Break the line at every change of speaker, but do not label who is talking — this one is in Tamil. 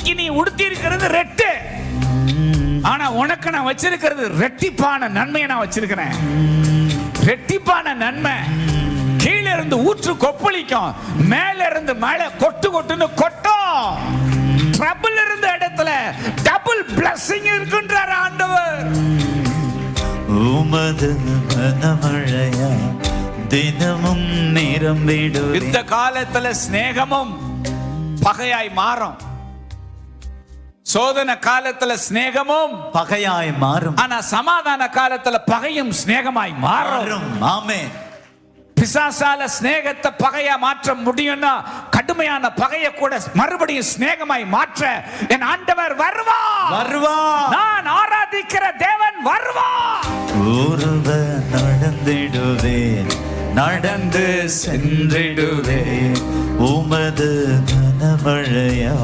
இன்னைக்கு நீ உடுத்தி இருக்கிறது ரெட்டு, ஆனா உனக்கு நான் வச்சிருக்கிறது ரெட்டிப்பான நன்மையை நான் வச்சிருக்கிறேன். ரெட்டிப்பான நன்மை. கீழே இருந்து ஊற்று கொப்பளிக்கும், மேல இருந்து மழை கொட்டு கொட்டுன்னு கொட்டும். ட்ரபிள் இருந்த இடத்துல டபுள் பிளஸிங் இருக்குன்றார் ஆண்டவர்.
உமது மனமழையா தினமும் நிரம்பிடும்.
இந்த காலத்துல சிநேகமும் பகையாய் மாறும். சோதனை காலத்துல சிநேகமும்
பகையாய் மாறும்.
ஆனா சமாதான காலத்துல பகையும் சிநேகமாய் மாறும்.
ஆமென்.
பிசாசால சிநேகத்தை பகையா மாற்ற முடியும்னா கடுமையான பகையை கூட மறுபடியும் சிநேகமாய் மாற்ற என் ஆண்டவர் வருவார். நான் ஆராதிக்கிற தேவன் வருவார்.
ஒருவர் நடந்திடுவேன், நடந்து சென்றிடுவேன். உமது கனமழையா